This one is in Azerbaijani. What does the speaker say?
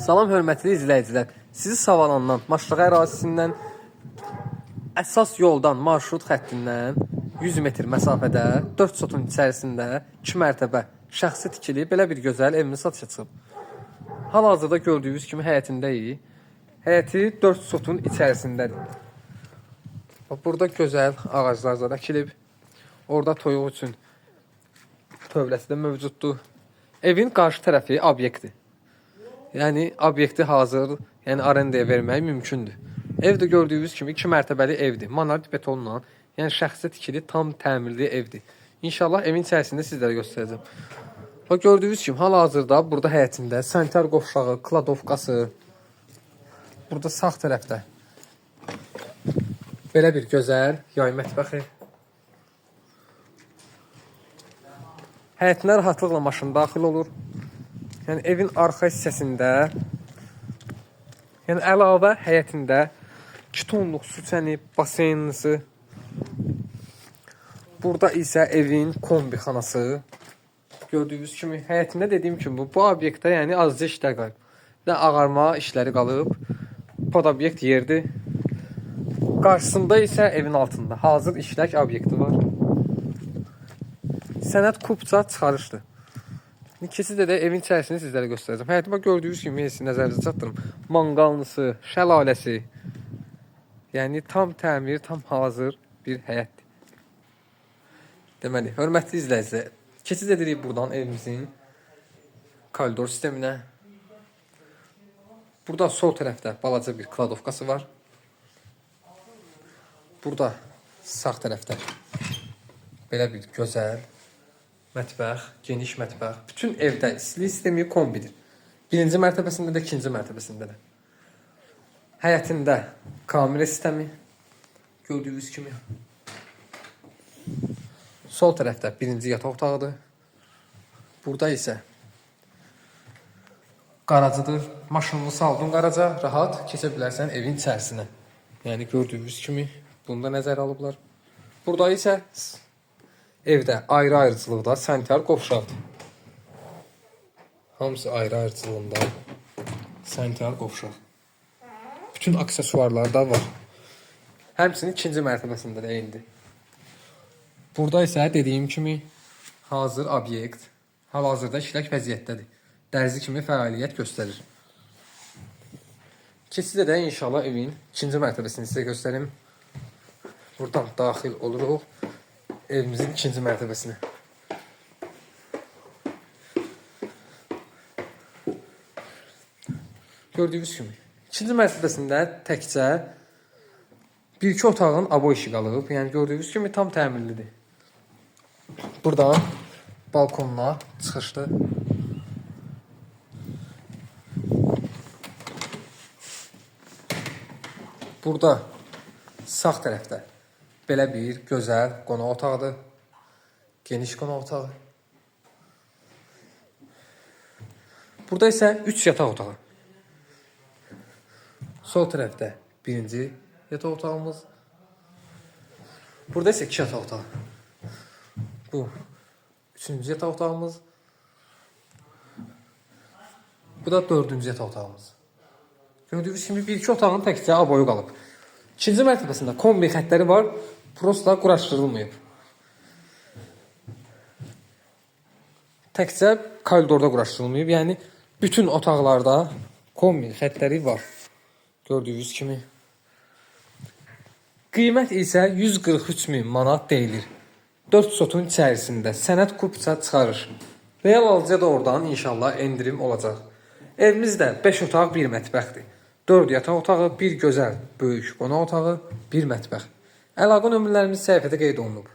Salam hörmətli izləyicilər. Sizi Savalandan, Maşrağa ərazisindən, əsas yoldan, marşrut xəttindən 100 metr məsafədə 4 sotun içərisində 2 mərtəbə şəxsi tikili belə bir gözəl evimiz satışa çıxıb. Hal-hazırda gördüyünüz kimi həyətindəyik. Həyəti 4 sotun içərisindədir. Burada gözəl ağaclar da əkilib. Orada toyuq üçün tövləsi də mövcuddur. Evin qarşı tərəfi obyektdir. Yəni obyekti hazır, yəni arendaya vermək mümkündür. Ev də gördüyünüz kimi 2 mərtəbəli evdir. Monolit betonla, yəni şəxsi tikili tam təmirli evdir. İnşallah evin içərisində sizlərə göstərəcəm. Və gördüyünüz kimi hal-hazırda burada həyətində sanitar qovşağı, kladovkası, burada sağ tərəfdə belə bir gözəl yay mətbəxi. Həyətinə rahatlıqla maşın daxil olur. Yəni evin arxa hissəsində, yəni əlavə həyətində 2 tonluq su çəni, baseynisi. Burada isə evin kombixanası. Gördüyünüz kimi həyətində dediyim kimi bu obyektdə yəni azca işlər qalıb. Bir də ağarma işləri qalıb. Pod obyekt yerdir. Qarşısında isə evin altında hazır işlək obyekti var. Sənət kubca çıxarışdır. İkisi də evin içərisini sizlərə göstərəcəm. Həyətimə gördüyünüz kimi nəzərinizə çatdırım. Manqallısı, şəlaləsi. Yəni tam təmir, tam hazır bir həyətdir. Deməli, hörmətli izləyicilər, keçid edirik buradan evimizin koridor sisteminə. Burada sol tərəfdə balaca bir kladovkası var. Burada sağ tərəfdə belə bir gözəl mətbəx, geniş mətbəx. Bütün evdə istilik sistemi kombidir. Birinci mərtəbəsində də, ikinci mətəbəsində də. Həyətində kamera sistemi gördüyünüz kimi. Sol tərəfdə birinci yataq otağıdır. Burada isə qaracıdır. Maşınını saldın qaraca, rahat keçə bilərsən evin içərisinə. Yəni gördüyünüz kimi bunu da nəzərə alıblar. Burada isə evdə ayrı-ayrıcılıqda sanitar qovşaqdır. Hamısı ayrı-ayrıcılığında sanitar qovşaq. Bütün aksesuarlar da var. Həmsinin ikinci mərtəbəsində də indi. Burada isə dediyim kimi hazır obyekt hal-hazırda işlək vəziyyətdədir. Dərzi kimi fəaliyyət göstərir. Keçidə də inşallah evin ikinci mərtəbəsini sizə göstərim. Buradan daxil oluruq evimizin ikinci mərtəbəsinə. Gördüyünüz kimi ikinci mərtəbəsində təkcə bir-iki otağın abo işi qalıb. Yəni gördüyünüz kimi tam təmirlidir. Buradan balkonuna çıxışdır. Burada sağ tərəfdə belə bir gözəl qonaq otağıdır. Geniş qonaq otağı. Burada isə 3 yataq otağı. Sol tərəfdə birinci yataq otağımız. Burada isə 2 yataq otağı. Bu 3-cü yataq otağımız. Bu da 4-cü yataq otağımız. Gördüyünüz kimi bir-iki otağın təkcə aboyu qalıb. İkinci mərtəbəsində kombi xətləri var. Prosta quraşdırılmayıb. Təkcə koridorda quraşdırılmayıb. Yəni bütün otaqlarda kombi xətləri var. Gördüyünüz kimi. Qiymət isə 143.000 manat deyilir. 4 sotun içərisində sənət kubça çıxarır. Real alıcıya da oradan inşallah endirim olacaq. Evimiz də 5 otaq, 1 mətbəxdir. 4 yataq otağı, 1 gözəl, böyük qonaq otağı, 1 mətbəx. Əlaqə nömrələrimiz səhifədə qeyd olunub.